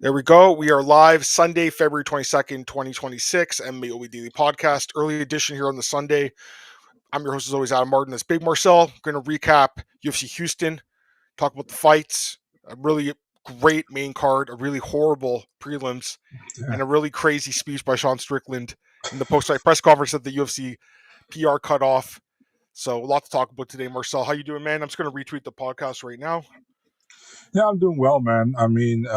There we go. We are live Sunday, February 22nd, 2026, MMAOB Daily Podcast. Early edition here on the Sunday. I'm your host, as always, Adam Martin. That's Big Marcel. Going to recap UFC Houston, talk about the fights, a really great main card, a really horrible prelims, and a really crazy speech by Sean Strickland in the post-fight press conference that the UFC PR cut off. So a lot to talk about today, Marcel. How you doing, man? I'm just going to retweet the podcast right now. Yeah, I'm doing well, man. I mean,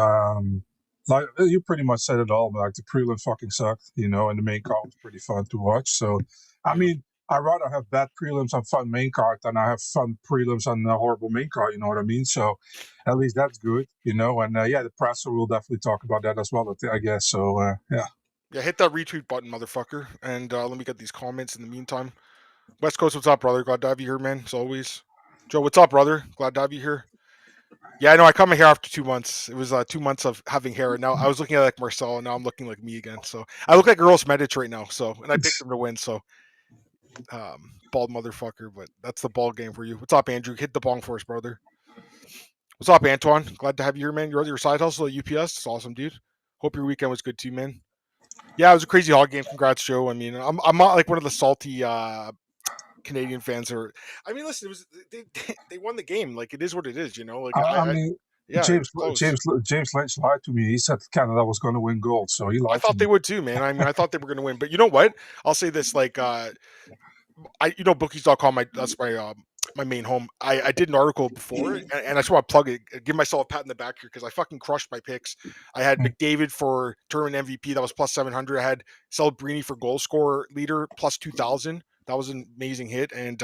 like you pretty much said it all. But like the prelim fucking sucked, and the main card was pretty fun to watch. So, I mean, I'd rather have bad prelims on fun main card than I have fun prelims on a horrible main card. You know what I mean? So, at least that's good, And yeah, the presser will definitely talk about that as well, I guess. So, yeah. Yeah, hit that retweet button, motherfucker. And let me get these comments in the meantime. West Coast, what's up, brother? Glad to have you here, man, as always. Joe, what's up, brother? Glad to have you here. Yeah, I know. I cut my hair after 2 months. It was 2 months of having hair, and now I was looking at like Marcel, and now I'm looking like me again. So I look like Uros Medic right now. So, and I picked him to win. So, bald motherfucker, but that's the ball game for you. What's up, Andrew? Hit the bong for us, brother. What's up, Antoine? Glad to have you here, man. You're at your side hustle at UPS. It's awesome, dude. Hope your weekend was good too, man. Yeah, it was a crazy hog game. Congrats, Joe. I mean, I'm not like one of the salty Canadian fans are. I mean, listen, it was they won the game. Like it is what it is, Like I mean, yeah, James Lynch lied to me. He said Canada was going to win gold, so he lied. I thought they would too, man. I mean, I thought they were going to win, but you know what? I'll say this: like, bookies.com. That's my main home. I did an article before, and I just want to plug it, give myself a pat in the back here because I fucking crushed my picks. I had McDavid for tournament MVP, that was plus 700. I had Celebrini for goal scorer leader, plus 2,000. That was an amazing hit. And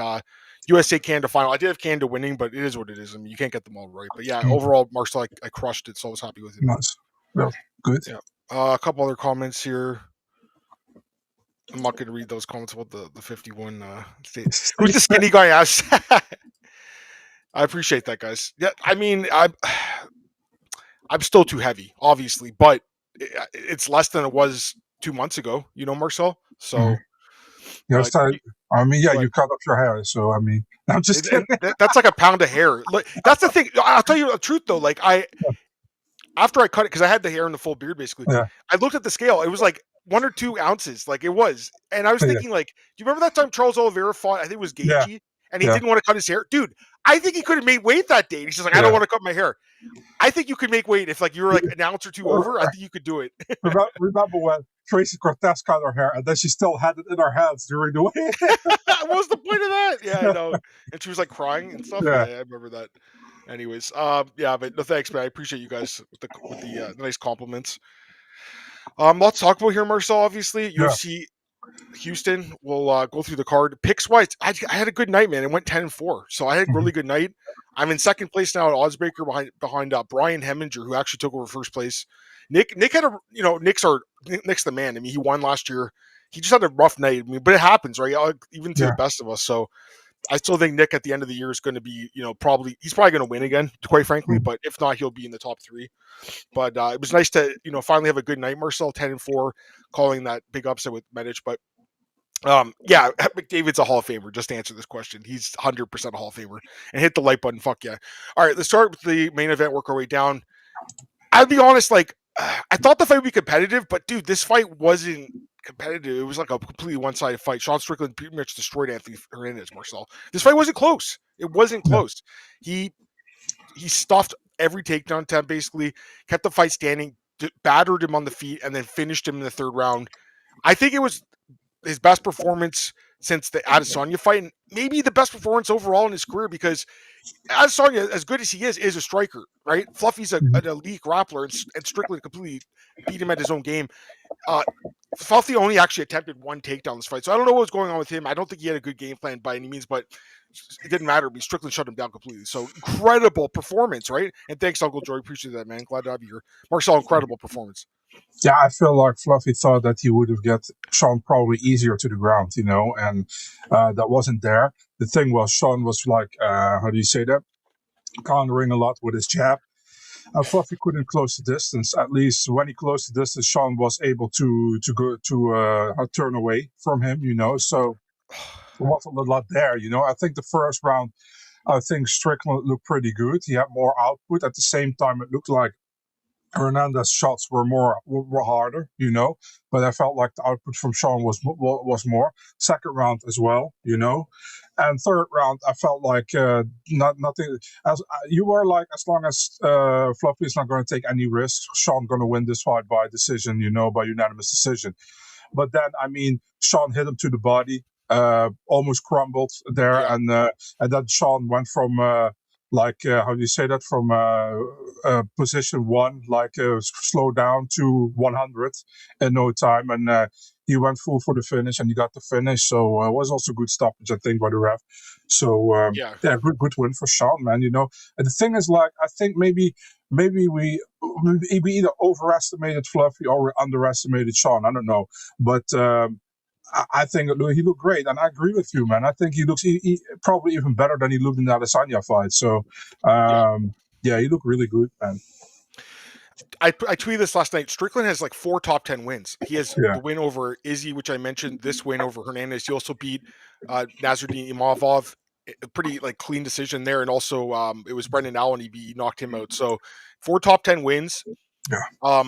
USA Canada final. I did have Canada winning, but it is what it is. I mean, you can't get them all right. But yeah, overall, Marcel, I crushed it, so I was happy with it. Nice. Well, good. Yeah. A couple other comments here. I'm not going to read those comments about the 51. Who's the skinny guy? I appreciate that, guys. Yeah, I mean, I'm still too heavy, obviously, but it's less than it was 2 months ago, Marcel. So, you cut up your hair, so I mean, I'm just kidding. That's like a pound of hair. Like, that's the thing. I'll tell you the truth, though. Like, after I cut it, because I had the hair and the full beard, basically, I looked at the scale. It was like 1 or 2 ounces, like it was, and I was thinking, like, do you remember that time Charles Oliveira fought? I think it was Gaethje, and he didn't want to cut his hair, dude. I think he could have made weight that day. He's just like, I don't want to cut my hair. I think you could make weight if, like, you were like an ounce or 2 over. I think you could do it. Remember when Tracy Cortez cut her hair, and then she still had it in her hands during the weigh? What was the point of that? Yeah, I know. And she was like crying and stuff. Yeah, I remember that. Anyways, but no thanks, man. I appreciate you guys with the nice compliments. Let's talk about here, Marcel. Obviously, UFC Houston. We'll go through the card. Picks wise, I had a good night, man. It went 10-4, so I had a really good night. I'm in second place now at Oddsbreaker behind Brian Heminger, who actually took over first place. Nick had Nick's the man. I mean, he won last year. He just had a rough night. I mean, but it happens, right? Even to the best of us. So I still think Nick at the end of the year is going to be, he's probably going to win again, quite frankly. But if not, he'll be in the top 3. But it was nice to, finally have a good night, Marcel. 10-4, calling that big upset with Medic. But McDavid's a Hall of Famer. Just to answer this question, he's 100% a Hall of Famer. And hit the like button. Fuck yeah! All right, let's start with the main event. Work our way down. I'll be honest, like I thought the fight would be competitive, but dude, this fight wasn't competitive. It was like a completely one-sided fight. Sean Strickland pretty much destroyed Anthony Hernandez. Marcel, this fight wasn't close. It wasn't close. He stuffed every takedown attempt, basically kept the fight standing, battered him on the feet, and then finished him in the 3rd round. I think it was his best performance since the Adesanya fight, and maybe the best performance overall in his career, because Adesanya, as good as he is a striker, right? Fluffy's an elite grappler, and Strickland completely beat him at his own game. Fluffy only actually attempted 1 takedown this fight, so I don't know what was going on with him. I don't think he had a good game plan by any means, but it didn't matter because Strickland shut him down completely. So incredible performance, right? And thanks, Uncle Joey. Appreciate that, man. Glad to have you here. Marcel, incredible performance. Yeah, I feel like Fluffy thought that he would have get Sean probably easier to the ground, and that wasn't there. The thing was, Sean was like, how do you say that? Countering a lot with his jab. Fluffy couldn't close the distance. At least when he closed the distance, Sean was able to go to turn away from him, So there wasn't a lot there, I think the first round, I think Strickland looked pretty good. He had more output. At the same time, it looked like Hernandez shots were harder, but I felt like the output from Sean was more. Second round as well, and third round I felt like nothing. As you were like, as long as Fluffy is not going to take any risks, Sean going to win this fight by decision, by unanimous decision. But then, I mean, Sean hit him to the body, almost crumbled there, Yeah. and then Sean went from how do you say that, from position one, slow down to 100 in no time, and he went full for the finish, and he got the finish. So it was also good stoppage, I think, by the ref. So Yeah. good win for Sean, man. And the thing is, like, I think maybe we either overestimated Fluffy or we underestimated Sean. I don't know, but I think he looked great, and I agree with you, man. I think he looks probably even better than he looked in the Adesanya fight. So, he looked really good, man. I tweeted this last night. Strickland has like 4 top 10 wins. He has Yeah. the win over Izzy, which I mentioned. This win over Hernandez. He also beat Nasruddin Imavov. A pretty like clean decision there, and also it was Brendan Allen. He knocked him out. So 4 top 10 wins. Yeah.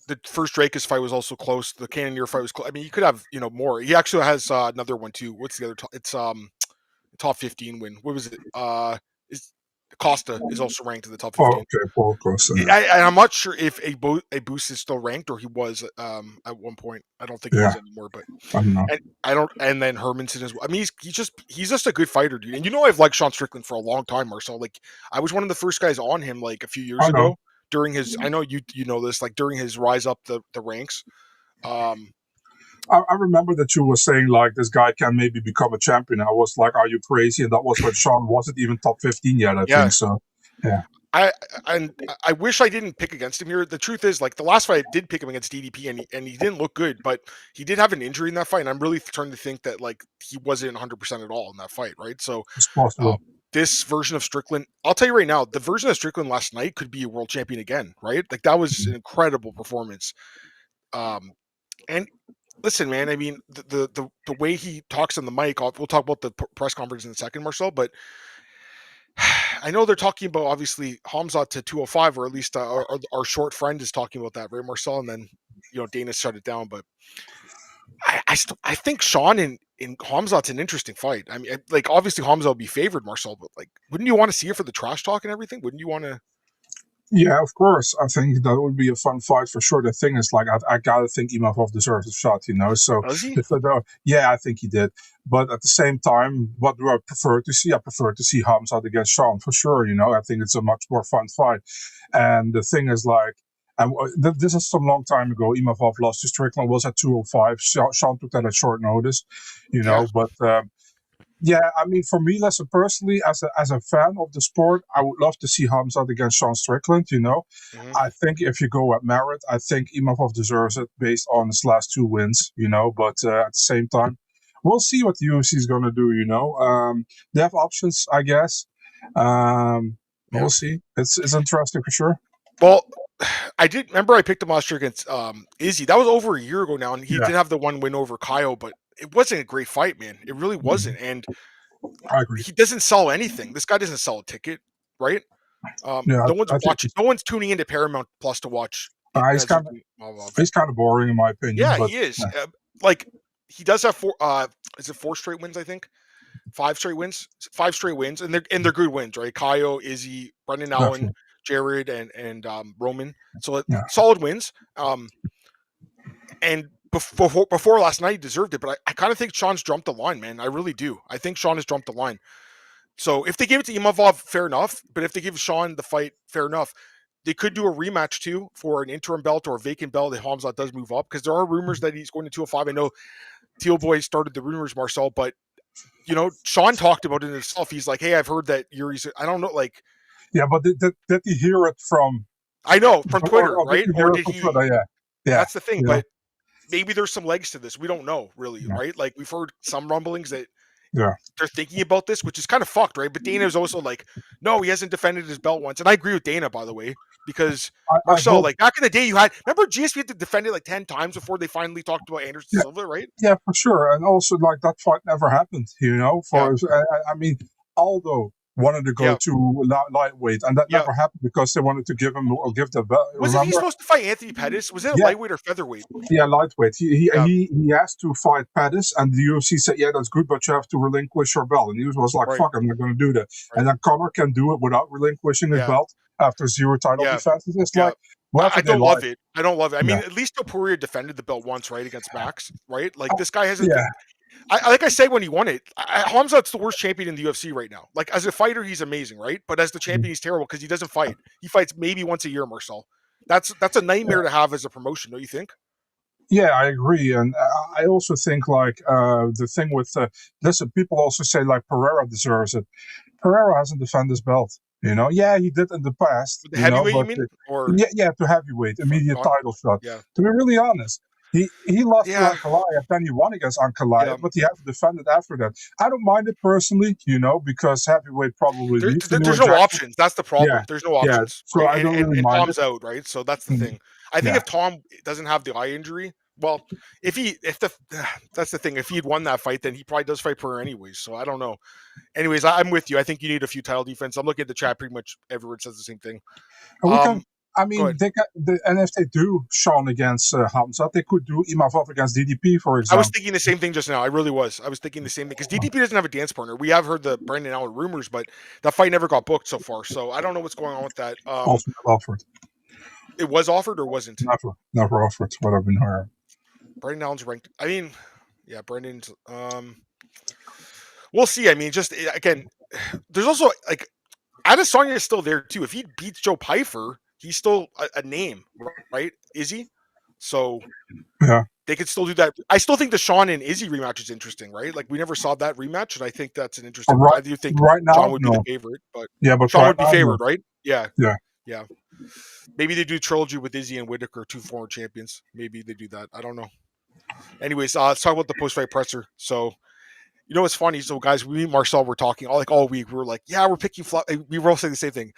The first Dracus fight was also close. The Cannonier fight was close. I mean, you could have more. He actually has another one too. What's the other? It's top 15 win. What was it? Is Costa is also ranked in the top 15. Oh, okay, Paul Costa. I'm not sure if a boost is still ranked or he was at one point. I don't think he is anymore, but I don't know. And then Hermanson as well. I mean, he's just a good fighter, dude. And I've liked Sean Strickland for a long time, Marcel. Like I was one of the first guys on him like a few years ago during his. I know you know this, like during his rise up the ranks. I remember that you were saying like this guy can maybe become a champion. I was like, are you crazy? And that was when Sean wasn't even top 15 yet, I think so. Yeah. I wish I didn't pick against him here. The truth is, like the last fight I did pick him against DDP, and he didn't look good, but he did have an injury in that fight, and I'm really starting to think that like he wasn't 100% at all in that fight, right? So it's possible. This version of Strickland, I'll tell you right now, the version of Strickland last night could be a world champion again, right? Like that was an incredible performance. And listen, man, I mean the way he talks on the mic. We'll talk about the press conference in a second, Marcel, but I know they're talking about obviously Hamzat to 205, or at least our short friend is talking about that, right, Marcel? And then Dana shut it down. But I think Sean in Hamzat's an interesting fight. I mean, like obviously Hamzat will be favored, Marcel, but like, wouldn't you want to see it for the trash talk and everything? Wouldn't you want to? Yeah, of course. I think that would be a fun fight for sure. The thing is, like, I gotta think Imavov deserves a shot, So, does he? I think he did. But at the same time, what do I prefer to see? I prefer to see Hamzat against Sean for sure. I think it's a much more fun fight. And the thing is, like, this is some long time ago. Imavov lost to Strickland, was at 205. Sean took that at short notice, But yeah, I mean, for me, listen, personally, as a fan of the sport, I would love to see Hamzat against Sean Strickland, Mm-hmm. I think if you go at merit, I think Imavov deserves it based on his last 2 wins, But at the same time, we'll see what the UFC is going to do, They have options, I guess. We'll see. It's interesting for sure. Well, I did remember I picked him last year against Izzy. That was over a year ago now, and he did have the one win over Kyle, but it wasn't a great fight, man. It really wasn't. And I agree. He doesn't sell anything. This guy doesn't sell a ticket, right? No one's watching. No one's tuning into Paramount Plus to watch. He's kind of boring in my opinion. Yeah, but, he is. Like he does have 4. Is it 4 straight wins? I think 5 straight wins. 5 straight wins, and they're good wins, right? Kyle, Izzy, Brendan Allen, Jared, and Roman. So solid wins. And before last night, he deserved it, but I kind of think Sean's jumped the line, man. I really do. I think Sean has jumped the line. So if they give it to Imavov, fair enough. But if they give Sean the fight, fair enough. They could do a rematch too for an interim belt or a vacant belt if Hamzat does move up, because there are rumors that he's going to 205. I know Teal Boy started the rumors, Marcel, but Sean talked about it himself. He's like, hey, I've heard that Yuri's. I don't know, like. Yeah, but did he hear it from? I know from Twitter, right? Or did he? Twitter, yeah. That's the thing, but maybe there's some legs to this. We don't know, really, right? Like we've heard some rumblings that they're thinking about this, which is kind of fucked, right? But Dana is also like, no, he hasn't defended his belt once, and I agree with Dana, by the way, because Marcel, like back in the day, remember GSP had to defend it like 10 times before they finally talked about Anderson Silva, right? Yeah, for sure, and also like that fight never happened, I mean, Aldo wanted to go Yeah. to lightweight, and that Yeah. never happened because they wanted to give the belt. Wasn't he Remember? supposed to fight Anthony Pettis? Was it a Yeah. lightweight or featherweight? Yeah, lightweight. Yeah. He asked to fight Pettis, and the UFC said, "Yeah, that's good, but you have to relinquish your belt." And he was like, Right. "Fuck, I'm not going to do that." Right. And then Conor can do it without relinquishing his Yeah. belt after 0 title Yeah. defenses. It's Yeah. like, whatever I they don't like. love it. I don't love it. I mean, Yeah. at least Topuria defended the belt once, right, against Max, right? Like this guy hasn't. Yeah. Like I said when he won it, Hamzat's the worst champion in the UFC right now. Like as a fighter, he's amazing, right? But as the champion, he's terrible because he doesn't fight. He fights maybe once a year, Marcel. That's a nightmare to have as a promotion, don't you think? Yeah, I agree, and I also think like the thing with listen, people also say like Pereira deserves it. Pereira hasn't defended his belt. Yeah, he did in the past. The heavyweight, but, you mean? Or yeah, to heavyweight, immediate title shot. Yeah. To be really honest, he lost Yeah. to Ankalaev, then he won against Ankalaev, Yeah. but he hasn't defended after that. I don't mind it personally, because heavyweight probably leads to there's no options. That's the problem. Yeah. There's no options. So right? I don't really mind Tom's out, right? So that's the Mhm. thing. I think Yeah. if Tom doesn't have the eye injury, well, that's the thing. If he'd won that fight, then he probably does fight Pereira anyways. So I don't know. Anyways, I'm with you. I think you need a few title defense. I'm looking at the chat. Pretty much everyone says the same thing. And we can, I go mean, ahead. and if they do Sean against Hamzat, they could do Imavov against DDP, for I example. was thinking the same thing just now. I really was. I was thinking the same thing because DDP doesn't have a dance partner. We have heard the Brandon Allen rumors, but that fight never got booked so far. So I don't know what's going on with that. Also not offered. It was offered or wasn't? Never offered. What I've been hearing. Brandon Allen's ranked. I mean, yeah, Brandon's. We'll see. I mean, just again, there's also like Adesanya is still there too. If he beats Joe Pyfer, he's still a name, right? Is he? So Yeah. they could still do that. I still think the Sean and Izzy rematch is interesting, right? Like we never saw that rematch, and I think that's an interesting. Right- I do think right now, Sean would be no. the favorite, but Yeah, but Sean right would be now, favored, no. right? Yeah. Yeah. Maybe they do trilogy with Izzy and Whitaker, 2 former champions. Maybe they do that. I don't know. Anyways, let's talk about the post-fight presser. So, what's funny? So, guys, me and Marcel were talking all week. We were like, yeah, we're picking Fluffy. We were all saying the same thing.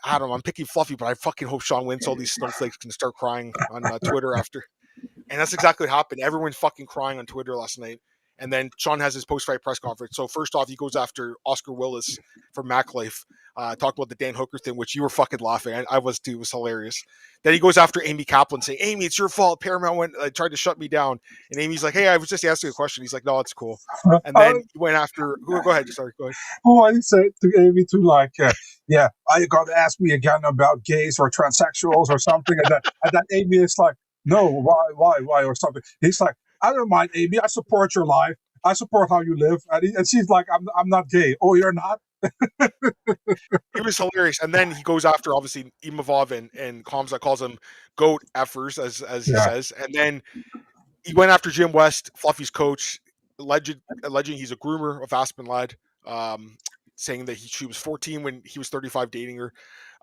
Adam, I'm picking Fluffy, but I fucking hope Sean wins. All these snowflakes can start crying on Twitter after. And that's exactly what happened. Everyone's fucking crying on Twitter last night. And then Sean has his post-fight press conference. So first off, he goes after Oscar Willis from Mac Life. Talked about the Dan Hooker thing, which you were fucking laughing. I was too. It was hilarious. Then he goes after Amy Kaplan, saying, "Amy, it's your fault. Paramount tried to shut me down." And Amy's like, "Hey, I was just asking a question." He's like, "No, it's cool." And then he went after. Go ahead. Sorry, go ahead. Oh, I said to Amy to like, yeah, you got to ask me again about gays or transsexuals or something, and then Amy is like, "No, why, or something." He's like, "I don't mind, Amy. I support your life. I support how you live." And she's like, I'm not gay." "Oh, you're not?" It was hilarious. And then he goes after, obviously, Imavov and Kamzat calls him goat effers, as he says. And then he went after Jim West, Fluffy's coach, alleging he's a groomer of Aspen Lad, saying that she was 14 when he was 35 dating her.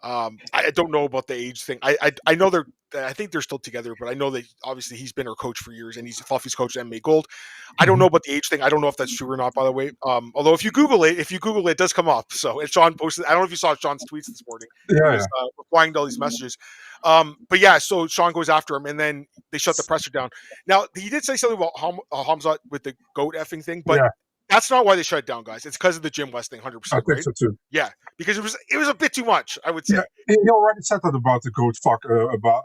I don't know about the age thing. I know I think they're still together, but I know that obviously he's been her coach for years and he's Fluffy's coach at MMA Gold. I don't know about the age thing. I don't know if that's true or not, by the way. Although if you Google it, it does come up. So and Sean posted, I don't know if you saw Sean's tweets this morning. Yeah, he was replying to all these messages. But yeah, so Sean goes after him and then they shut the presser down. Now he did say something about Hamzat with the goat effing thing, but that's not why they shut it down, guys. It's because of the Jim West thing, 100%. I think right? so too. Yeah, because it was a bit too much, I would say. Yeah, he already said that about the goat fuck about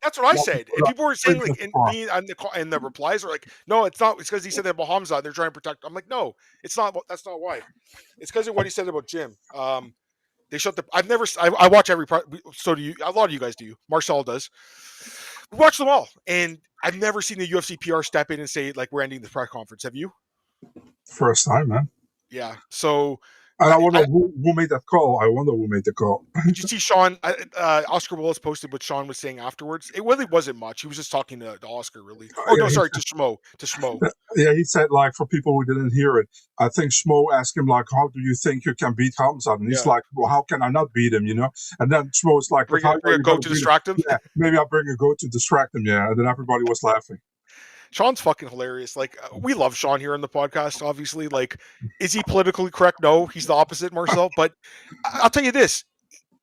that's what I said. And people were saying like in the replies are like, no, it's not. It's because he said that about Hamza. They're trying to protect. I'm like, no, it's not. That's not why. It's because of what he said about Jim. They shut the. I watch every. So do you? A lot of you guys do. Marcel does. We watch them all, and I've never seen the UFC PR step in and say like we're ending the press conference. Have you? First time, man. Yeah. So. And I wonder who made that call. I wonder who made the call. Did you see Sean? Oscar Willis posted what Sean was saying afterwards. It really wasn't much. He was just talking to Oscar, really. Oh, no, sorry, to Schmo. Yeah, he said, like, for people who didn't hear it, I think Schmo asked him, like, how do you think you can beat Hamza? And he's like, well, how can I not beat him, And then Schmo's like, bring a goat to distract him? Yeah, maybe I'll bring a goat to distract him, yeah. And then everybody was laughing. Sean's fucking hilarious. Like, we love Sean here on the podcast, obviously. Like, is he politically correct? No, he's the opposite, Marcel. But I'll tell you this.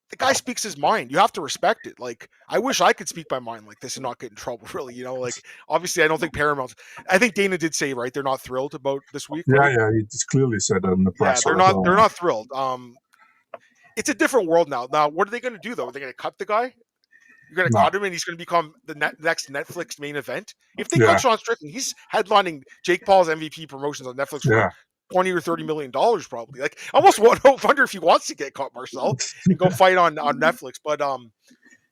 the guy speaks his mind. You have to respect it. Like, I wish I could speak my mind like this and not get in trouble, really. Like, obviously, I don't think Paramount. I think Dana did say, right, they're not thrilled about this week, right? Yeah, he just clearly said that in the Yeah, press. they're not thrilled. It's a different world now. Now, what are they going to do, though? Are they going to cut the guy? You're going to cut him and he's going to become the next Netflix main event? If they cut Sean Strickland, he's headlining Jake Paul's MVP promotions on Netflix for $20 or $30 million, probably. Like, I almost wonder if he wants to get caught, Marcel, and go fight on Netflix. But,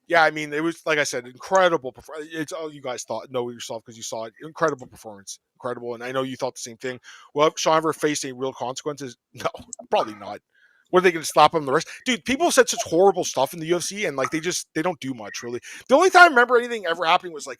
yeah, I mean, it was, like I said, incredible. It's all you guys know yourself because you saw it. Incredible performance. Incredible. And I know you thought the same thing. Well, if Sean ever faced any real consequences? No, probably not. What are they going to slap him the rest? Dude, people said such horrible stuff in the UFC, and like they don't do much, really. The only time I remember anything ever happening was like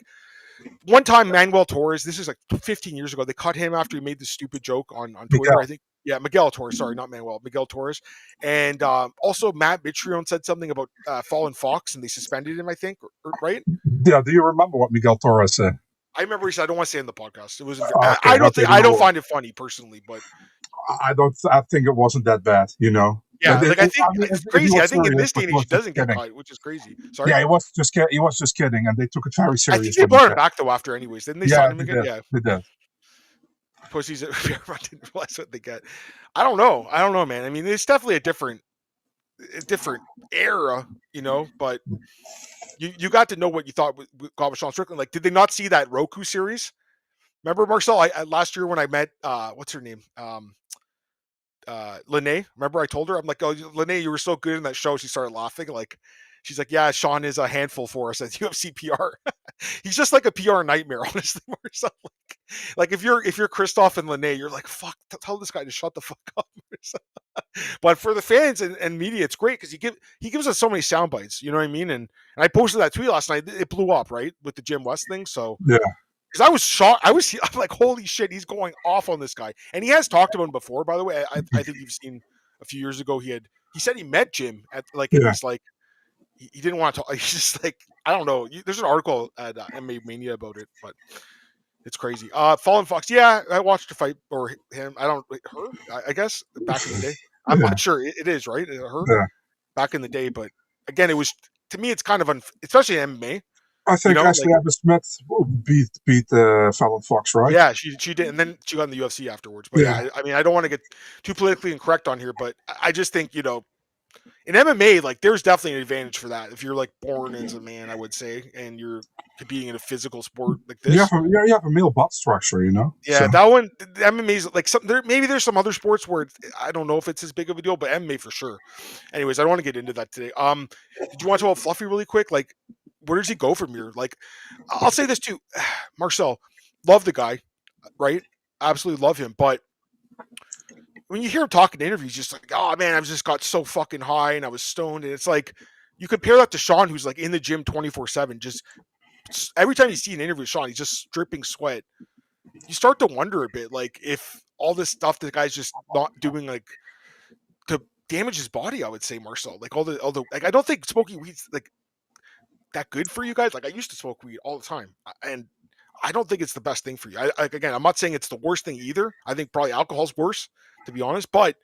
one time Manuel Torres, this is like 15 years ago, they cut him after he made this stupid joke on Twitter, I think. Yeah, Miguel Torres, sorry, not Manuel, Miguel Torres. And also Matt Mitrione said something about Fallen Fox, and they suspended him, I think, right? Yeah, do you remember what Miguel Torres said? I remember he said, I don't want to say in the podcast. It was. I don't find it funny personally, but I think it wasn't that bad, Yeah, like I think it's crazy. I think in this day and age, he doesn't get cut, which is crazy. Sorry. Yeah, he was just kidding, and they took it very seriously. I think they brought him back though after, anyways. Didn't they sign him again? Yeah, they did. Pussies at Paramount didn't realize what they get. I don't know, man. I mean, it's definitely a different era, But you got to know what you thought got with Sean Strickland. Like, did they not see that Roku series? Remember, Marcel? Last year when I met what's her name? Lene. Remember I told her, I'm like, oh, Lene, you were so good in that show. She started laughing. Like, she's like, yeah, Sean is a handful for us at UFC PR. He's just like a PR nightmare, honestly. Marcel. Like if you're Christoph and Lene, you're like, fuck, tell this guy to shut the fuck up. But for the fans and media, it's great because he gives us so many sound bites. You know what I mean? And I posted that tweet last night. It blew up, right, with the Jim West thing. So yeah. Because I was shocked. I'm like, holy shit, he's going off on this guy. And he has talked about him before, by the way. I think you've seen a few years ago. He said he met Jim at like, and he's like, he didn't want to talk. He's just like, I don't know. There's an article at MMA Mania about it, but it's crazy. Fallen Fox. Yeah, I watched a fight or him. I guess back in the day. I'm not sure. It is, right? Her back in the day. But again, it was, to me, it's kind of, especially in MMA. I think Ashley Smith beat Fallon Fox, right? Yeah, she did, and then she got in the UFC afterwards. But yeah, I mean, I don't want to get too politically incorrect on here, but I just think, in MMA, like, there's definitely an advantage for that. If you're like born as a man, I would say, and you're competing in a physical sport like this. You have a male butt structure, Yeah, so. That one, the MMA's like maybe there's some other sports where I don't know if it's as big of a deal, but MMA for sure. Anyways, I don't want to get into that today. Did you want to talk about Fluffy really quick? Like, where does he go from here? Like, I'll say this too, Marcel, love the guy, right? Absolutely love him. But when you hear him talking in interviews, just like, oh man, I just got so fucking high and I was stoned. And it's like, you compare that to Sean, who's like in the gym 24/7. Just every time you see an interview with Sean, he's just dripping sweat. You start to wonder a bit, like, if all this stuff the guy's just not doing, like, to damage his body, I would say, Marcel. Like, all the like, I don't think smoking weed's like that good for you guys. Like, I used to smoke weed all the time, and I don't think it's the best thing for you. Again, I'm not saying it's the worst thing either. I think probably alcohol's worse, to be honest, but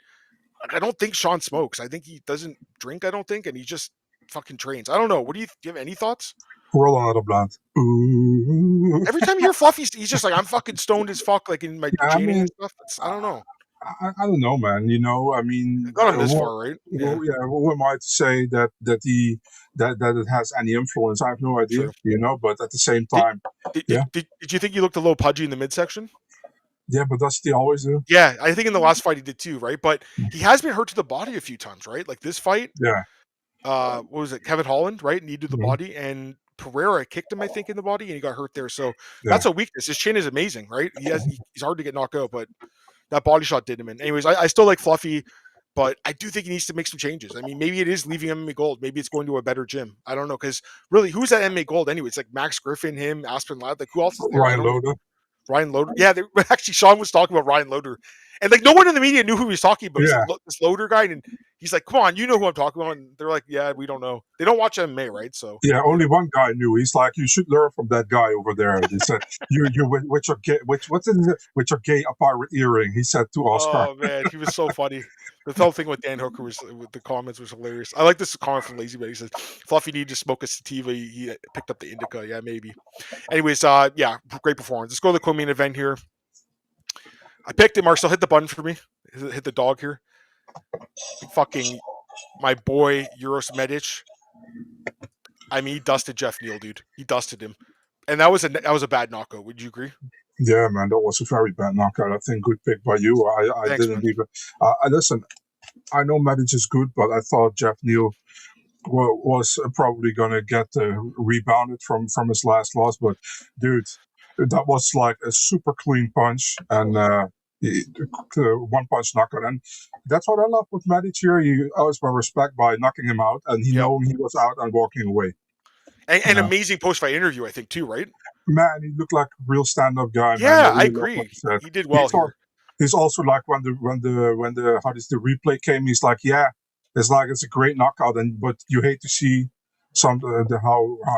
I don't think Sean smokes. I think he doesn't drink, I don't think, and he just fucking trains. I don't know. Do you have any thoughts? Roll another blunt. Ooh. Every time you hear Fluffy, he's just like, I'm fucking stoned as fuck, like in my training and stuff. I don't know. I don't know, man. I mean, got him this far, right? Who am I to say that it has any influence? I have no idea. Sure. But at the same time, did you think he looked a little pudgy in the midsection? Yeah, but does he always do? Yeah, I think in the last fight he did too, right? But he has been hurt to the body a few times, right? Like this fight. Yeah. What was it? Kevin Holland, right? Needed the body, and Pereira kicked him, I think, in the body, and he got hurt there. So that's a weakness. His chin is amazing, right? He's hard to get knocked out, but that body shot did him in. Anyways, I still like Fluffy, but I do think he needs to make some changes. I mean, maybe it is leaving MMA Gold. Maybe it's going to a better gym. I don't know, because really, who's at MMA Gold anyway? It's like Max Griffin, him, Aspen Ladd. Like, who else is there? Ryan Loader. Yeah, actually, Sean was talking about Ryan Loader. And, like, no one in the media knew who he was talking about. Yeah. This Loader guy. And he's like, come on, you know who I'm talking about. And they're like, yeah, we don't know. They don't watch MMA, right? So yeah, only one guy knew. He's like, you should learn from that guy over there. He said, you with your gay, with your gay pirate earring, he said to Oscar. Oh, man, he was so funny. The whole thing with Dan Hooker was with the comments was hilarious. I like this comment from Lazy Man. He says, "Fluffy needed to smoke a sativa. He picked up the indica. Yeah, maybe." Anyways, yeah, great performance. Let's go to the co-main event here. I picked it. Marcel, hit the button for me. Hit the dog here. Fucking my boy Uros Medic. I mean, he dusted Geoff Neal, dude. He dusted him, and that was a bad knockout. Would you agree? Yeah, man, that was a very bad knockout. I think good pick by you. I Thanks, didn't man. even. Listen, I know Medic is good, but I thought Geoff Neal was probably going to get rebounded from his last loss. But dude, that was like a super clean punch and one punch knockout. And that's what I love with Medic here. He always my respect by knocking him out, and he knowing he was out and walking away. And amazing post-fight interview, I think, too, right? Man, he looked like a real stand-up guy. Yeah, man. I agree. He did well here. He's also like when the the replay came, he's like, yeah, it's a great knockout, but you hate to see how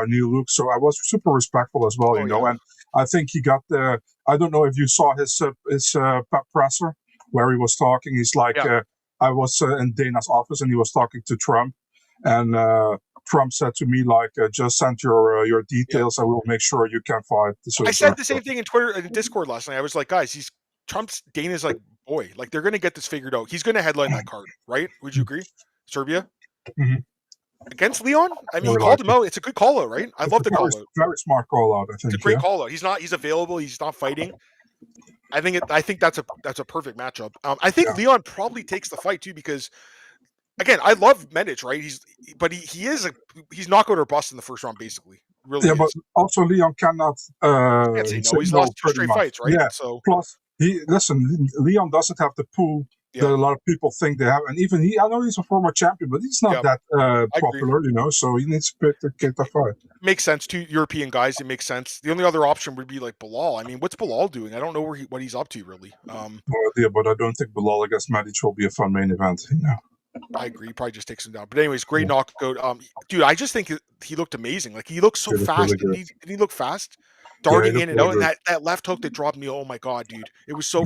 Neal looks. So I was super respectful as well, you know. Yeah. And I think he got I don't know if you saw his pep presser where he was talking. He's like, I was in Dana's office and he was talking to Trump, and Trump said to me, like, just send your details. I will make sure you can fight. So I said the same thing in Twitter and Discord last night. I was like, guys, Dana's like, boy, like they're going to get this figured out. He's going to headline that card, right? Would you agree? Serbia? Mm-hmm. Against Leon? I mean, he called him out. It's a good call out, right? I love the call out. Very smart call out, I think. It's a great call out. He's available. He's not fighting. I think that's a perfect matchup. I think Leon probably takes the fight too, because again, I love Medic, right? He's knockout or bust in the first round, basically. Really but also Leon cannot can't say no. He's lost 2 straight fights, right? Yeah. So plus Leon doesn't have the pool that a lot of people think they have, and even I know he's a former champion, but he's not that popular, you know. So he needs to get the fight. Makes sense. 2 European guys, it makes sense. The only other option would be like Bilal. I mean, what's Bilal doing? I don't know what he's up to really. No idea, but I don't think Bilal against Medic will be a fun main event. You know. I agree. He probably just takes him down. But anyways, great knockout. Dude, I just think he looked amazing. Like he looked so fast. Really didn't he look fast? Darting in and out, and that left hook that dropped me. Oh my god, dude! It was so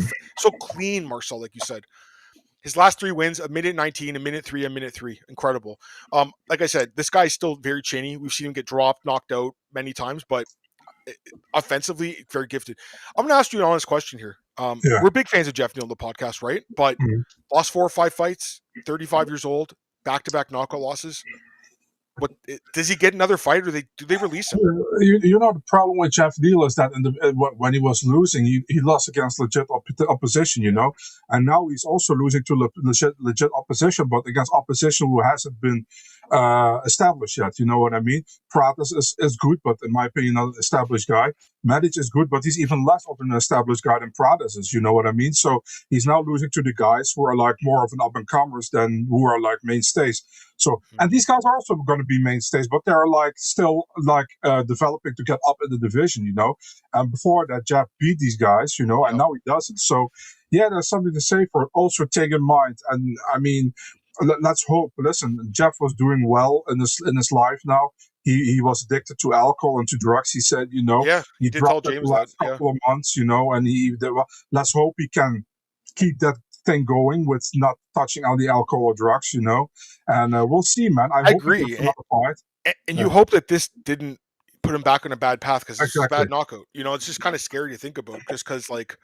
clean, Marcel, like you said. His last 3 wins: a minute 19, a minute 3, a minute 3. Incredible. Like I said, this guy's still very chinny. We've seen him get dropped, knocked out many times, but offensively, very gifted. I'm going to ask you an honest question here. We're big fans of Geoff Neal on the podcast, right? But lost 4 or 5 fights, 35 years old, back-to-back knockout losses. But does he get another fight, or do they release him? You know, the problem with Geoff Neal is that when he was losing, he lost against legit opposition, you know, and now he's also losing to legit opposition, but against opposition who hasn't been established yet. You know what I mean? Pratas is good, but in my opinion, not an established guy. Medic is good, but he's even less of an established guy than Pratas is. You know what I mean? So he's now losing to the guys who are like more of an up and comers than who are like mainstays. So, and these guys are also going to be mainstays, but they're like still like developing to get up in the division, you know. And before that, Geoff beat these guys, you know, and now he doesn't. So, yeah, there's something to say for it. Also, take in mind, and I mean, let's hope. Listen, Geoff was doing well in his life now. He was addicted to alcohol and to drugs. He said, you know, he dropped it the last couple of months, you know, and let's hope he can keep that thing going with not touching on the alcohol or drugs, you know. And we'll see, man. I hope agree. He gets another fight. And you hope that this didn't put him back on a bad path, because it's a bad knockout. You know, it's just kind of scary to think about, just because, like,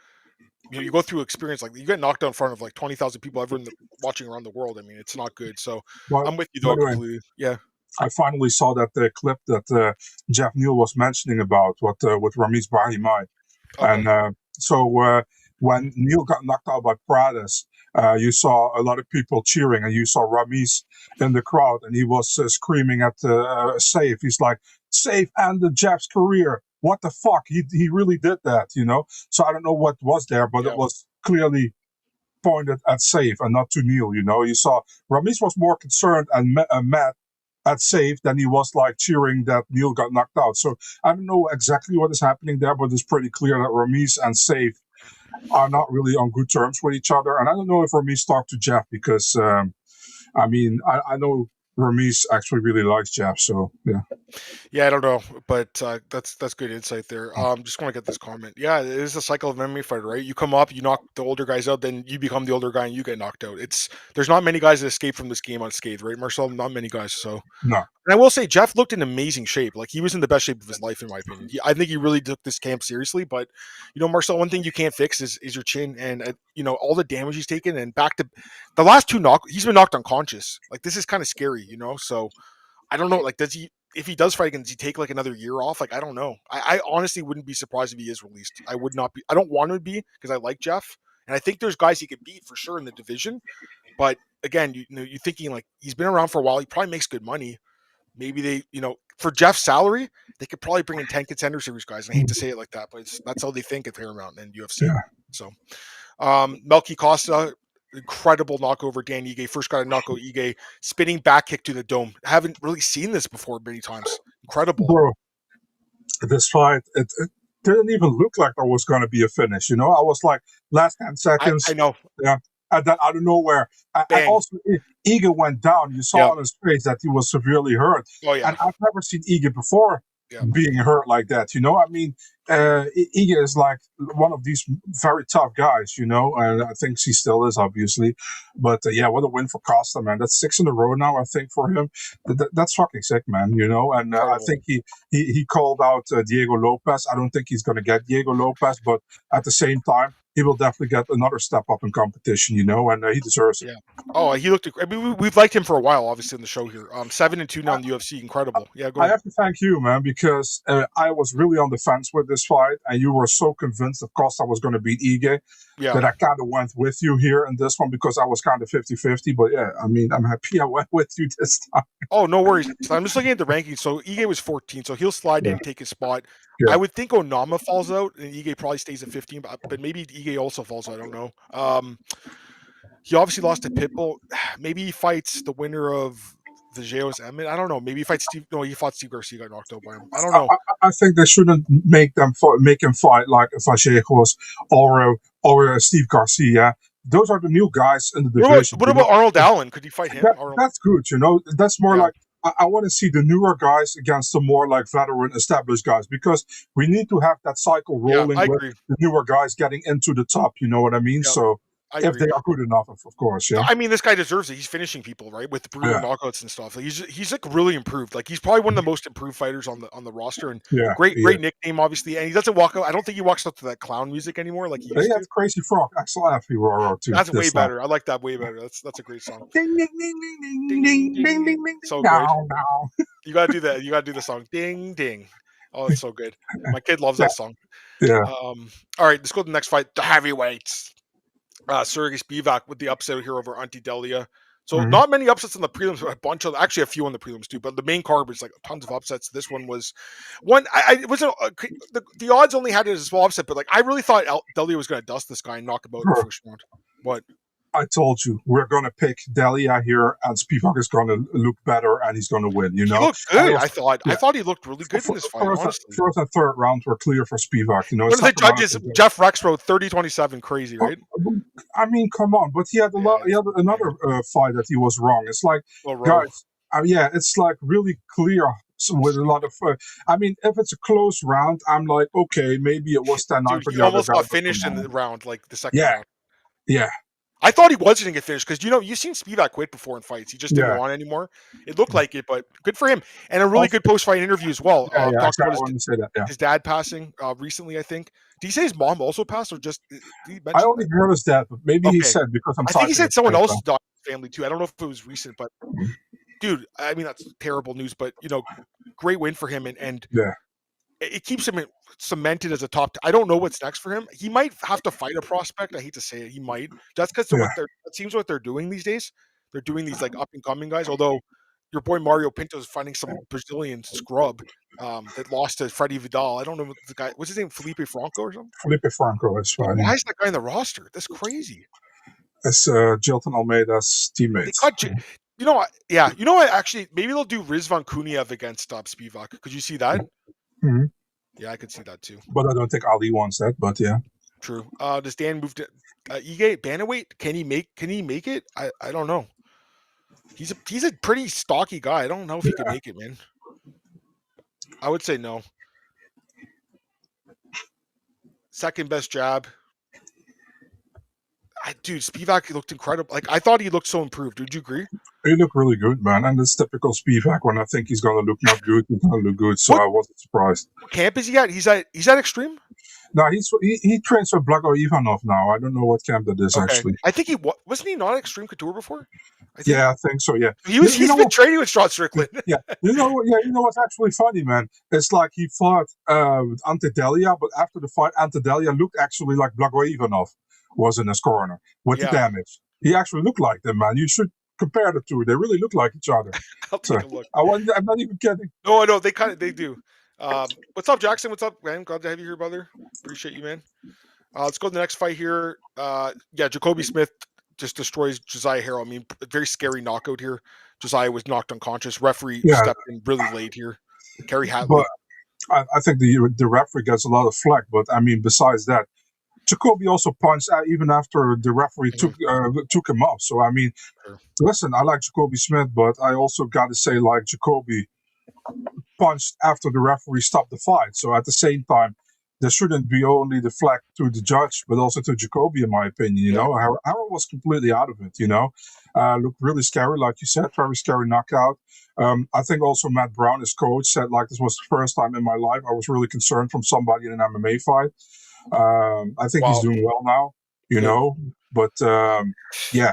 you know, you go through experience like you get knocked out in front of like 20,000 people watching around the world. I mean, it's not good. So I'm with you though completely. Yeah. I finally saw that clip that Geoff Neal was mentioning about with Ramiz Brahimaj. Okay. And so when Neal got knocked out by Pradas, you saw a lot of people cheering, and you saw Ramiz in the crowd, and he was screaming at Safe. He's like, Safe ended Geoff's career. What the fuck? He really did that, you know? So I don't know what was there, but it was clearly pointed at Safe and not to Neal, you know? You saw Ramiz was more concerned and mad at Safe than he was like cheering that Neal got knocked out. So I don't know exactly what is happening there, but it's pretty clear that Ramiz and Safe are not really on good terms with each other. And I don't know if Ramiz talked to Geoff because, I mean, I know Ramis actually really likes Geoff, so yeah. Yeah, I don't know, but that's good insight there. Just want to get this comment. Yeah, it is a cycle of MMA fighter, right? You come up, you knock the older guys out, then you become the older guy and you get knocked out. There's not many guys that escape from this game unscathed, right, Marcel? Not many guys. So, No. and I will say, Geoff looked in amazing shape. Like he was in the best shape of his life, in my opinion. I think he really took this camp seriously. But Marcel, one thing you can't fix is your chin, and all the damage he's taken, and back to the last two he's been knocked unconscious. Like this is kind of scary, So I don't know. Like, if he does fight again, does he take like another year off? Like, I don't know. I honestly wouldn't be surprised if he is released. I would not be. I don't want him to be because I like Geoff, and I think there's guys he could beat for sure in the division. But again, you're thinking like he's been around for a while. He probably makes good money. Maybe they, for Geoff's salary, they could probably bring in 10 contender series guys. And I hate to say it like that, but that's how they think at Paramount and UFC. Yeah. So, Melky Costa, incredible knock over Dan Ige. First got a knock out Ige, spinning back kick to the dome. Haven't really seen this before many times. Incredible. Bro, this fight, it didn't even look like there was going to be a finish. I was like, last 10 seconds. I know. Yeah. And then out of nowhere, and also Ige went down. You saw on his face that he was severely hurt. Oh yeah. And I've never seen Ige before being hurt like that. I mean, Ige is like one of these very tough guys. And I think he still is, obviously. But what a win for Costa, man. That's 6 in a row now, I think, for him. That's fucking sick, man. And I think he called out Diego Lopez. I don't think he's going to get Diego Lopez, but at the same time, he will definitely get another step up in competition, and he deserves it. Yeah. Oh, he looked. I mean, we've liked him for a while, obviously, in the show here. 7-2 now in the UFC, incredible. Yeah, go ahead. I have to thank you, man, because I was really on the fence with this fight, and you were so convinced that Costa was going to beat Ige that I kind of went with you here in this one because I was kind of 50-50. But yeah, I mean, I'm happy I went with you this time. Oh, no worries. I'm just looking at the rankings. So Ige was 14, so he'll slide in and take his spot. Yeah. I would think Onama falls out, and Ige probably stays at 15, but maybe Ige also falls out. I don't know. He obviously lost to Pitbull. Maybe he fights the winner of Vajeo's Emmett. I don't know. Maybe he fights Steve. No, he fought Steve Garcia. Got knocked out by him. I don't know. I think they shouldn't make him fight like Vajeos or Steve Garcia. Those are the new guys in the division. What about Arnold Allen? Could he fight him? That's good. That's more like I want to see the newer guys against the more like veteran established guys because we need to have that cycle rolling with the newer guys getting into the top. You know what I mean? Yeah. So if they are good enough, of course. Yeah. I mean, this guy deserves it. He's finishing people right with brutal knockouts and stuff. Like, he's like really improved. Like he's probably one of the most improved fighters on the roster. And great nickname, obviously. And he doesn't walk out. I don't think he walks up to that clown music anymore. Like he used to. Crazy Frog. Excellent. That's way better. I like that way better. That's a great song. Ding ding ding ding ding ding ding ding ding. So good. You gotta do that. You gotta do the song. Ding ding. Oh, it's so good. My kid loves that song. Yeah. All right, let's go to the next fight. The heavyweights. Sergey Spivak with the upset here over Ante Delia. So not many upsets in the prelims, but actually a few on the prelims too. But the main card was like tons of upsets. This one was one. I wasn't the odds only had it as a small upset, but like I really thought Delia was going to dust this guy and knock him out in the first round. What? I told you we're going to pick Delia here, and Spivak is going to look better, and he's going to win. He looked good. I thought he looked really good in this fight. First and third round were clear for Spivak. One of the judges, Geoff Rexroth, 30-27, crazy, right? I mean, come on, but he had he had another fight that he was wrong. It's like, guys, it's like really clear with a lot of. I mean, if it's a close round, I'm like, okay, maybe it was 10-9 for the other guy. He almost got finished in the round, like the second round. Yeah. I thought he was going to get finished because, you've seen Spivak quit before in fights. He just didn't want anymore. It looked like it, but good for him. And a really good post-fight interview as well. Talked about his dad passing recently, I think. Did he say his mom also passed or just I only heard his dad, but maybe he said because I think he said someone else's died in his family too. I don't know if it was recent, but dude, I mean, that's terrible news, but, great win for him. And it keeps him cemented as a top. I don't know what's next for him. He might have to fight a prospect. I hate to say it. He might. That's because it seems what they're doing these days. They're doing these like up and coming guys. Although your boy Mario Pinto is fighting some Brazilian scrub that lost to Freddie Vidal. I don't know what the guy. What's his name? Felipe Franco or something. Felipe Franco is fine. Why is that guy in the roster? That's crazy. It's Jilton Almeida's teammates. You know what? Yeah. You know what? Actually, maybe they'll do Rizvan Kuniev against Spivak. Could you see that? Mm-hmm. Yeah, I could see that too. But I don't think Ali wants that. But yeah, true. Does Dan move to Ige bantamweight? Can he make it? I don't know. He's a pretty stocky guy. I don't know if he could make it, man. I would say no. Second best jab. Dude, Spivak looked incredible. Like I thought he looked so improved. Would you agree? He looked really good, man. And it's typical Spivak. When I think he's going to look not good, he's going to look good. So I wasn't surprised. What camp is he at? He's at Extreme? No, he trains for Blago Ivanov now. I don't know what camp that is, actually. I think wasn't he not at Extreme Couture before? I think so, yeah. He's been training with Strickland. Yeah. You know what's actually funny, man? It's like he fought Ante Delia, but after the fight, Ante Delia looked actually like Blago Ivanov was in his corner with the damage. He actually looked like them, man. You should compare the two. They really look like each other. I'll take a look. I'm not even kidding. No, they do. What's up, Jackson? What's up, man? Glad to have you here, brother. Appreciate you, man. Let's go to the next fight here. Jacoby Smith just destroys Josiah Harrell. I mean, very scary knockout here. Josiah was knocked unconscious. Referee stepped in really late here. Kerry Hatley. But I think the referee gets a lot of flack, but I mean, besides that, Jacoby also punched even after the referee took him off. So I mean, listen, I like Jacoby Smith, but I also got to say, like, Jacoby punched after the referee stopped the fight. So at the same time, there shouldn't be only the flag to the judge, but also to Jacoby, in my opinion. You know, Harrell was completely out of it. You know, looked really scary, like you said, very scary knockout. I think also Matt Brown, his coach, said like this was the first time in my life I was really concerned from somebody in an MMA fight. I think he's doing well now. You know, but yeah.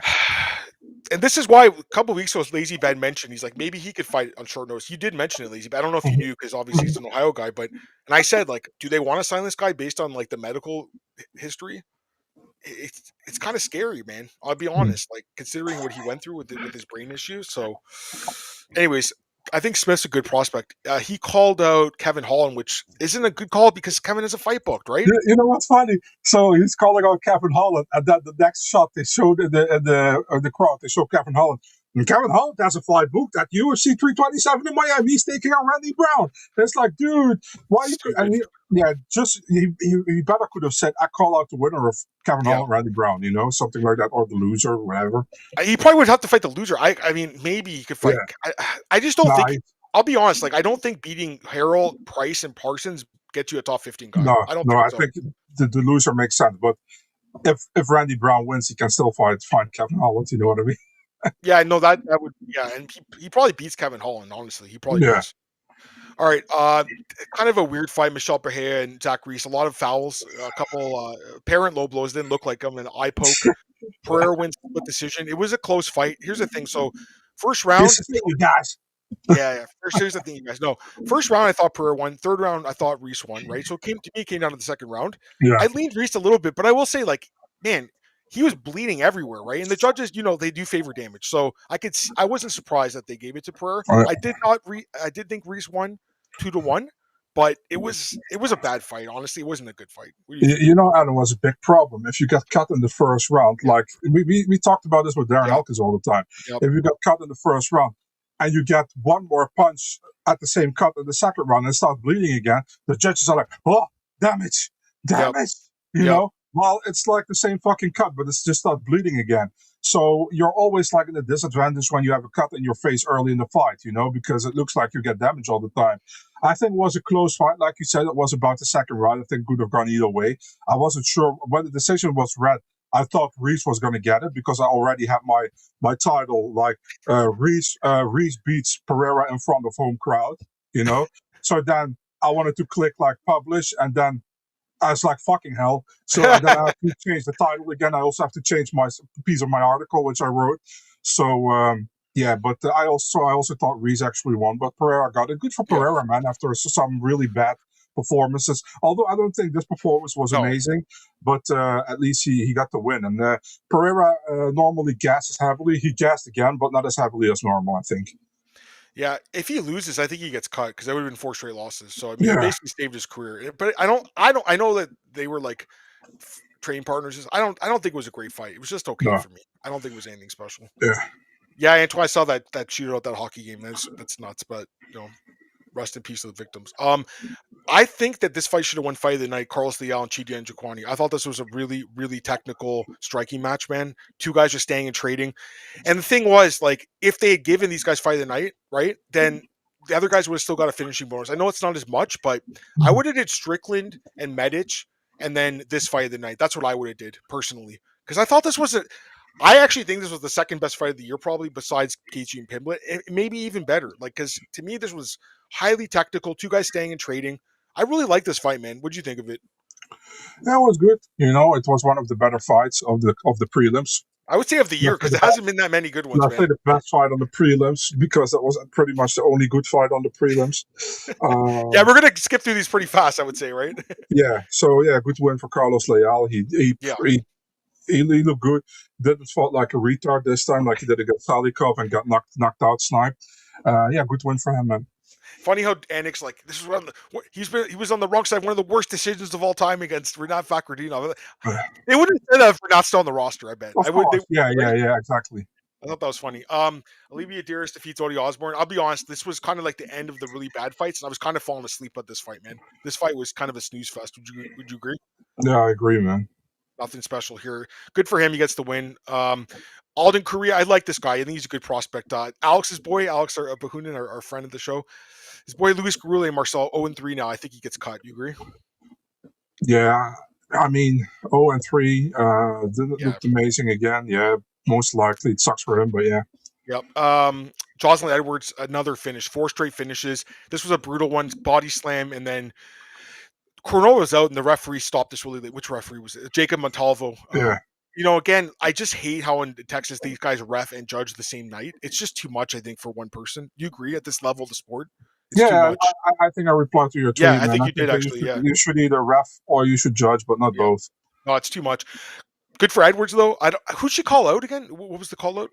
And this is why a couple of weeks ago, Lazy Ben mentioned he's like maybe he could fight on short notice. You did mention it, Lazy Ben. I don't know if you knew because obviously he's an Ohio guy, and I said like, do they want to sign this guy based on like the medical history? It's kind of scary, man. I'll be honest, like considering what he went through with his brain issues. So, anyways, I think Smith's a good prospect. He called out Kevin Holland, which isn't a good call because Kevin has a fight booked, right? You know what's funny? So he's calling out Kevin Holland, and then the next shot they showed in the crowd, they showed Kevin Holland. And Kevin Holland has a fight booked at UFC 327 in Miami. He's taking on Randy Brown. It's like, dude, why you? And he better could have said, I call out the winner of Kevin Holland, Randy Brown, you know, something like that, or the loser, or whatever. He probably would have to fight the loser. I mean, maybe he could fight. Yeah. I just don't think. I'll be honest. Like, I don't think beating Harrell, Price, and Parsons gets you a top 15 guy. I think the loser makes sense. But if Randy Brown wins, he can still find Kevin Holland. You know what I mean? Yeah, no, that would. Yeah, and he probably beats Kevin Holland. Honestly, he probably does. All right, kind of a weird fight. Michelle Pereira and Zach Reese. A lot of fouls. A couple apparent low blows. Didn't look like them. An eye poke. Pereira wins with decision. It was a close fight. Here's the thing. So, first round, you guys. Yeah. Here's the thing, you guys know. First round, I thought Pereira won. Third round, I thought Reese won. Right. So it came down to the second round. Yeah. I leaned Reese a little bit, but I will say, like, man, he was bleeding everywhere, right? And the judges, you know, they do favor damage. So I wasn't surprised that they gave it to Pereira. I did think Reese won 2-1, but it was a bad fight. Honestly, it wasn't a good fight. You know, Adam, was a big problem. If you got cut in the first round, like we talked about this with Darren Elkins all the time. Yep. If you got cut in the first round and you get one more punch at the same cut in the second round and start bleeding again, the judges are like, oh, damage, you know? Well, it's like the same fucking cut, but it's just not bleeding again. So you're always like in a disadvantage when you have a cut in your face early in the fight, you know, because it looks like you get damage all the time. I think it was a close fight. Like you said, it was about the second round. I think it could have gone either way. I wasn't sure when the decision was read. I thought Reese was going to get it because I already had my title, like Reese beats Pereira in front of home crowd, you know. So then I wanted to click like publish, and then I was like, fucking hell. So then I have to change the title again. I also have to change my piece of my article, which I wrote. So, but I also thought Reese actually won, but Pereira got it. Good for Pereira, man, after some really bad performances. Although I don't think this performance was amazing, but at least he got the win. And Pereira normally gasses heavily. He gassed again, but not as heavily as normal, I think. Yeah, if he loses, I think he gets cut because that would have been 4 straight losses. So I mean, he basically saved his career. But I know that they were like training partners. I don't think it was a great fight. It was just okay for me. I don't think it was anything special. Yeah, Antoine, I saw that shootout, that hockey game. That's nuts. But you know, rest in peace to the victims. I think that this fight should have won fight of the night, Carlos Leal and Chidi Njokwani. I thought this was a really, really technical striking match, man. Two guys just staying and trading. And the thing was, like, if they had given these guys fight of the night, right, then the other guys would have still got a finishing bonus. I know it's not as much, but I would have did Strickland and Medic and then this fight of the night. That's what I would have did, personally. Because I thought this was I actually think this was the second best fight of the year, probably, besides Gaethje and Pimblett. Maybe even better. Like, because to me, this was highly technical. Two guys staying and trading. I really like this fight, man. What'd you think of it? That was good. You know, it was one of the better fights of the prelims. I would say of the year, because there hasn't been that many good ones, I say the best fight on the prelims, because that was pretty much the only good fight on the prelims. Yeah, we're gonna skip through these pretty fast, I would say, right? Yeah. So yeah, good win for Carlos Leal. He looked good. Didn't fight like a retard this time, like he did against Salikov and got knocked out, sniped. Yeah, good win for him, man. Funny how Anik's like, this is one of the, he was on the wrong side, one of the worst decisions of all time against Renat Fakhretdinov. They wouldn't say that if we're not still on the roster, I bet. Yeah, exactly. I thought that was funny. Olivia Dearest defeats Odie Osborne. I'll be honest, this was kind of like the end of the really bad fights, and I was kind of falling asleep at this fight, man. This fight was kind of a snooze fest. Would you agree? Yeah, I agree, man. Nothing special here. Good for him. He gets the win. Alden Korea, I like this guy. I think he's a good prospect. Alex's boy, Alex Bahunin, our friend of the show. His boy Luis Garula and Marcel 0-3 now. I think he gets cut. You agree? Yeah. I mean, 0-3 didn't look amazing again. Yeah, most likely it sucks for him, but yeah. Yep. Jocelyn Edwards, another finish. 4 straight finishes. This was a brutal one. Body slam, and then Cornell was out, and the referee stopped this really late. Which referee was it? Jacob Montalvo. Yeah. You know, again, I just hate how in Texas these guys ref and judge the same night. It's just too much, I think, for one person. Do you agree at this level of the sport? It's too much. I think I replied to your tweet. Yeah, I think you did actually. You should either ref or you should judge, but not both. No, it's too much. Good for Edwards though. Who'd she call out again? What was the call out?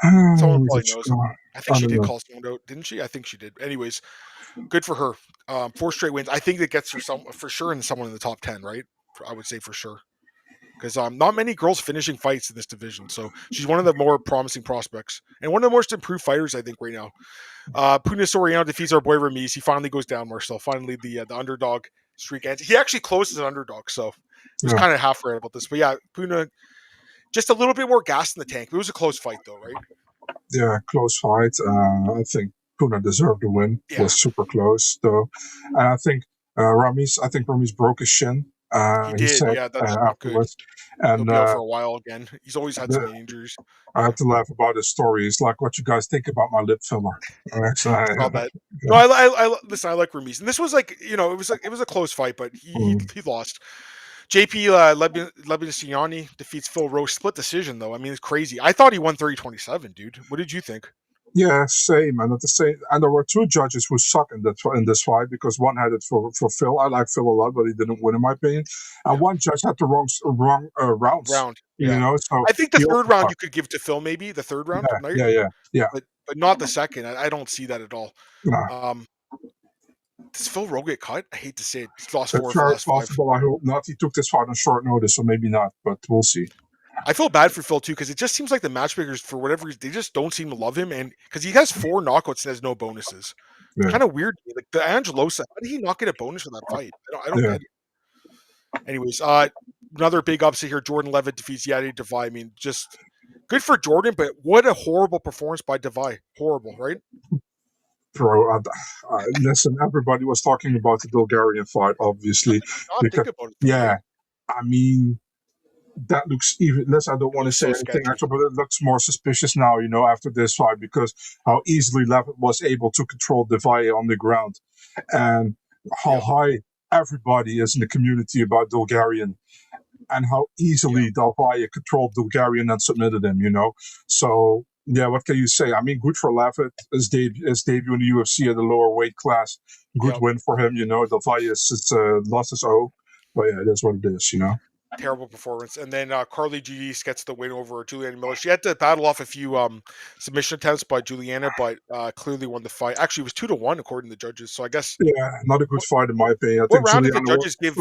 Someone probably knows. I think she did call someone out, didn't she? I think she did. Anyways, good for her. 4 straight wins. I think that gets her for sure in someone in the top 10, right? I would say for sure. Because not many girls finishing fights in this division. So she's one of the more promising prospects. And one of the most improved fighters, I think, right now. Puna Soriano defeats our boy Ramiz. He finally goes down, Marcel. Finally, the underdog streak ends. He actually closes an underdog, so it was kind of half right about this. But yeah, Puna, just a little bit more gas in the tank. It was a close fight, though, right? Yeah, close fight. I think Puna deserved the win. It was super close, though. And I think Ramiz broke his shin. He did, said, that's not good. And he'll be out for a while again. He's always had some injuries. I have to laugh about his story. It's like what you guys think about my lip filler. No, I listen. I like Ramiz, and this was like, you know, it was a close fight, but he lost. JP Lebinasiani defeats Phil Rowe, split decision though. I mean, it's crazy. I thought he won 30-27, dude. What did you think? Yeah, same. And and there were 2 judges who suck in this fight, because one had it for Phil. I like Phil a lot, but he didn't win in my opinion. And one judge had the wrong rounds. Yeah. You know, so I think the third round you could give to Phil, maybe the third round. Yeah. But not the second. I don't see that at all. No. Does Phil Rowe get cut? I hate to say it. He's lost 4 of the last 5. I hope not. He took this fight on short notice, so maybe not, but we'll see. I feel bad for Phil too, because it just seems like the matchmakers, for whatever reason, they just don't seem to love him, and because he has 4 knockouts and has no bonuses. Yeah. Kind of weird. Like the Angelosa, how did he not get a bonus for that fight? I don't get it. Anyways, another big upset here. Jordan Levitt defeats Yadi Devay. I mean, just good for Jordan, but what a horrible performance by Devay. Horrible, right? Bro, listen, everybody was talking about the Bulgarian fight, obviously. I mean, that looks even less. I don't want to say anything actually, but it looks more suspicious now, you know, after this fight, because how easily Levitt was able to control Devay on the ground, and how high everybody is in the community about Bulgarian, and how easily Devay controlled Bulgarian and submitted him, you know. So yeah, what can you say? I mean, good for Levitt. His debut in the UFC at the lower weight class. Good win for him, you know. Devay lost his O, but yeah, it is what it is, you know. Terrible performance. And then Carly Giese gets the win over Juliana Miller. She had to battle off a few submission attempts by Juliana, but clearly won the fight. Actually, it was 2-1 according to the judges. So I guess not a good fight in my opinion. What round did the judges give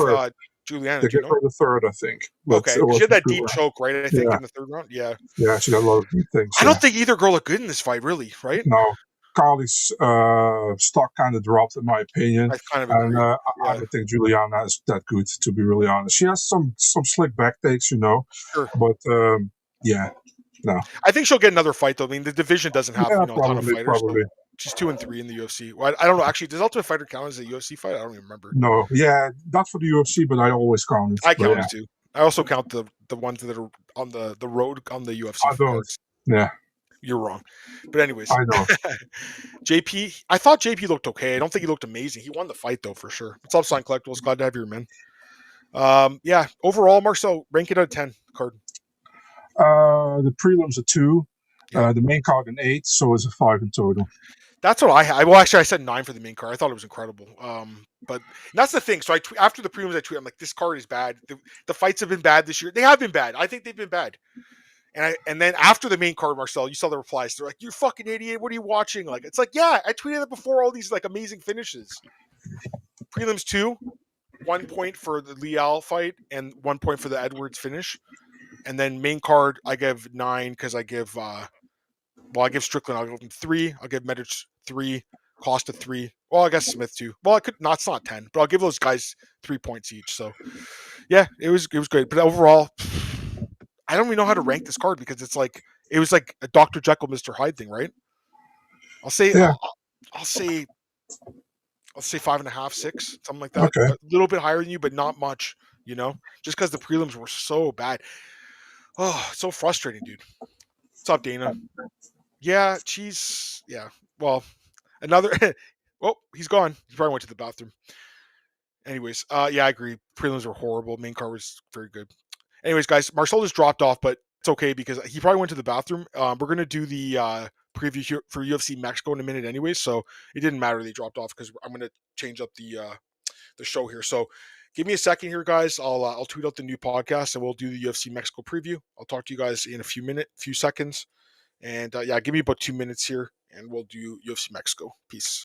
Juliana? They gave her the third, I think. Okay, she had that deep choke, right? I think in the third round. Yeah, she got a lot of good things. I don't think either girl looked good in this fight, really. Right? No. Carly's stock kind of dropped, in my opinion. I kind of And agree. I Yeah, don't think Juliana is that good, to be really honest. She has some slick back takes, sure. but yeah, no. I think she'll get another fight though. I mean, the division doesn't have Yeah, a ton of fighters, so probably. she's 2-3 in the UFC. Well, I don't know. Actually, does Ultimate Fighter count as a UFC fight? I don't even remember. No, yeah, not for the UFC, but I always count it. I But count yeah, it too. I also count the ones that are on the road on the UFC I don't. cards. Yeah, You're wrong. But anyways, I know. JP, I thought JP looked okay. I don't think he looked amazing. He won the fight though for sure. What's up, Sign Collectibles? Glad to have you, man. Yeah. Overall, Marcel, rank it out of 10 card. The prelims are 2, Yeah. the main card an 8, so it's a 5 in total. That's what I well, actually, I said 9 for the main card. I thought it was incredible. But that's the thing. So after the prelims, I tweet, I'm like, this card is bad. The fights have been bad this year. They have been bad. I think they've been bad. And then after the main card, Marcel, you saw the replies. They're like, "You fucking idiot! What are you watching?" Like, it's like, yeah, I tweeted it before all these like amazing finishes. Prelims 2, 1 point for the Leal fight and 1 point for the Edwards finish, and then main card I give 9 because I give I give Strickland, I'll give him 3. I'll give Medic 3, Costa 3. Well, I guess Smith 2. Well, I could not. It's not 10, but I'll give those guys 3 points each. So, yeah, it was great. But overall, I don't even know how to rank this card because it was like a Dr. Jekyll, Mr. Hyde thing, right? I'll say Yeah. I'll say 5.5, 6, something like that. Okay. A little bit higher than you, but not much. Just because the prelims were so bad. Oh, so frustrating, dude. What's up, Dana? Yeah, cheese. Yeah. Well, another. Oh, he's gone. He probably went to the bathroom. Anyways, yeah, I agree. Prelims were horrible. Main card was very good. Anyways, guys, Marcel just dropped off, but it's okay because he probably went to the bathroom. We're gonna do the preview here for UFC Mexico in a minute, anyway. So it didn't matter they dropped off because I'm gonna change up the show here. So give me a second here, guys. I'll tweet out the new podcast and we'll do the UFC Mexico preview. I'll talk to you guys in a few seconds, and yeah, give me about 2 minutes here, and we'll do UFC Mexico. Peace.